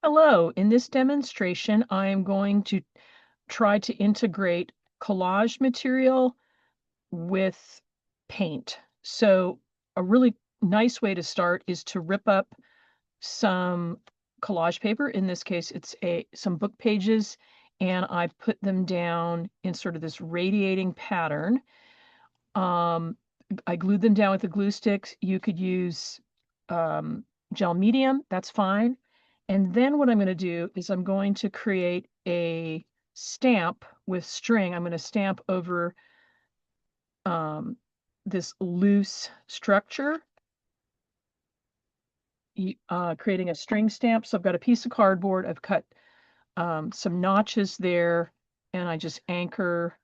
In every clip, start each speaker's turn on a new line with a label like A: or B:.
A: Hello, in this demonstration, I am going to try to integrate collage material with paint. So a really nice way to start is to rip up some collage paper. In this case, it's some book pages, and I put them down in sort of this radiating pattern. I glued them down with the glue sticks. You could use gel medium, that's fine. And then what I'm going to do is I'm going to create a stamp with string. I'm going to stamp over this loose structure, creating a string stamp. So I've got a piece of cardboard. I've cut some notches there, and I just anchor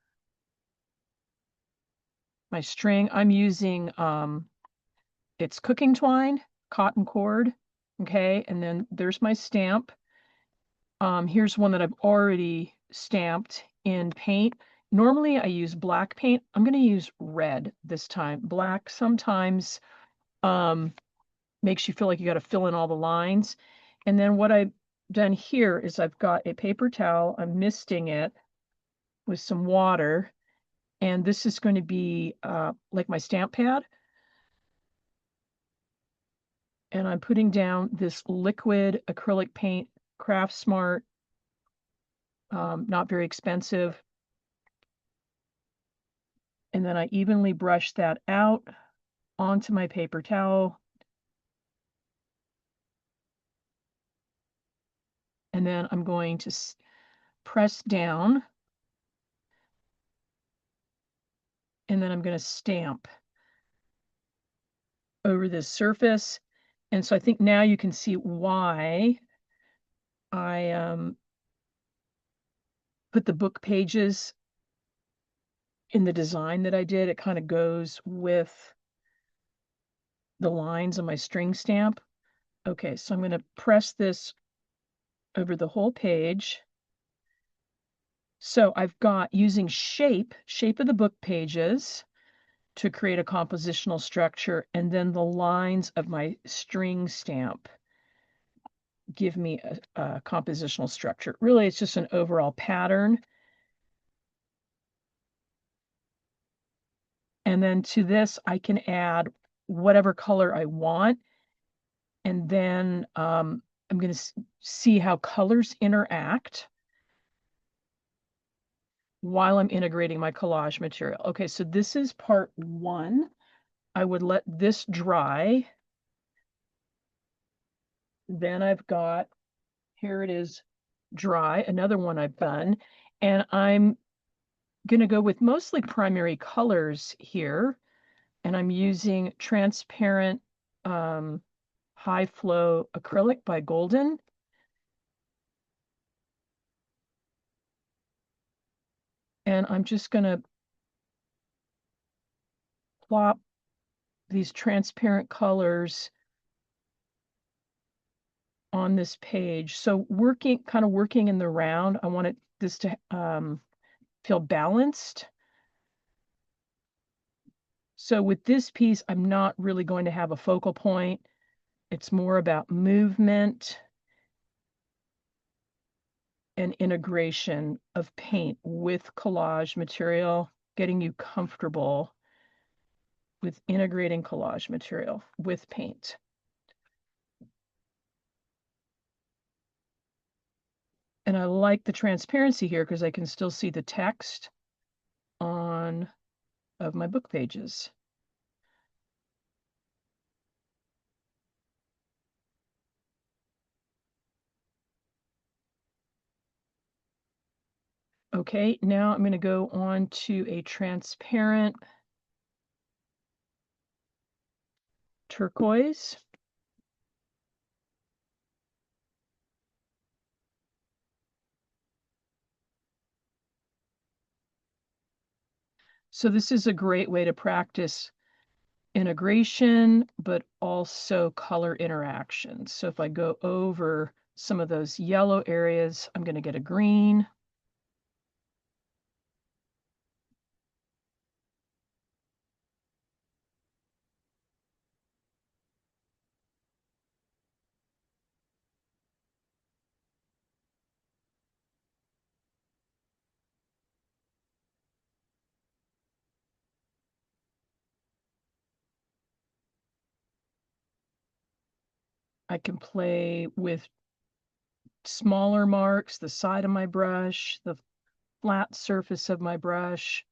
A: my string. I'm using it's cooking twine, cotton cord. Okay, and then there's my stamp. Here's one that I've already stamped in paint. Normally I use black paint. I'm going to use red this time. Black sometimes makes you feel like you got to fill in all the lines. And then what I've done here is I've got a paper towel. I'm misting it with some water. And this is going to be like my stamp pad. And I'm putting down this liquid acrylic paint, Craft Smart, not very expensive. And then I evenly brush that out onto my paper towel. And then I'm going to press down. And then I'm going to stamp over this surface. And so I think now you can see why I put the book pages in the design that I did. It kind of goes with the lines on my string stamp. Okay, so I'm going to press this over the whole page. So I've got using shape of the book pages to create a compositional structure, and then the lines of my string stamp give me a compositional structure. Really, it's just an overall pattern. And then to this, I can add whatever color I want. And then I'm going to see how colors interact while I'm integrating my collage material. Okay, so this is part one. I would let this dry. Then I've got, here it is, dry, another one I've done. And I'm going to go with mostly primary colors here. And I'm using transparent high flow acrylic by Golden. And I'm just going to plop these transparent colors on this page. So kind of working in the round, I want this to feel balanced. So with this piece, I'm not really going to have a focal point. It's more about movement and integration of paint with collage material, getting you comfortable with integrating collage material with paint. And I like the transparency here because I can still see the text of my book pages. Okay, now I'm going to go on to a transparent turquoise. So this is a great way to practice integration, but also color interaction. So if I go over some of those yellow areas, I'm going to get a green. I can play with smaller marks, the side of my brush, the flat surface of my brush.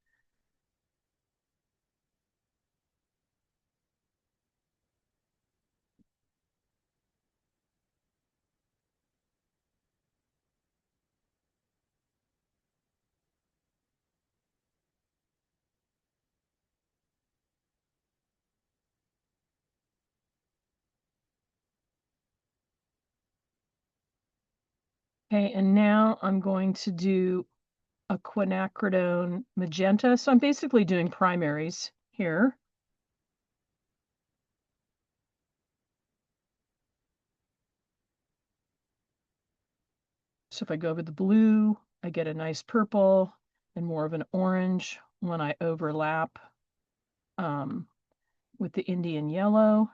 A: Okay, and now I'm going to do a Quinacridone Magenta. So I'm basically doing primaries here. So if I go over the blue, I get a nice purple and more of an orange when I overlap with the Indian yellow.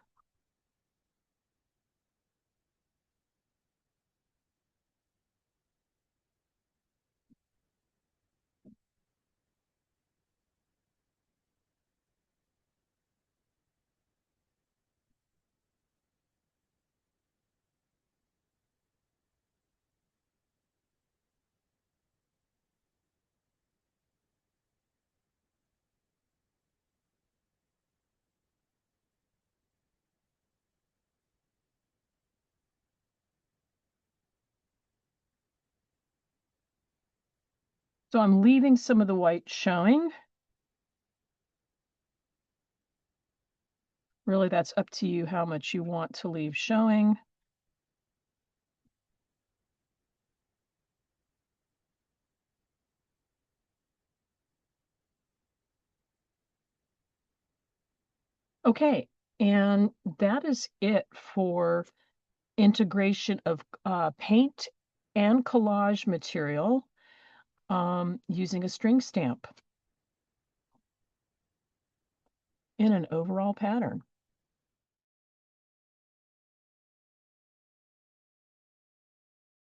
A: So I'm leaving some of the white showing. Really, that's up to you how much you want to leave showing. Okay, and that is it for integration of paint and collage material using a string stamp in an overall pattern.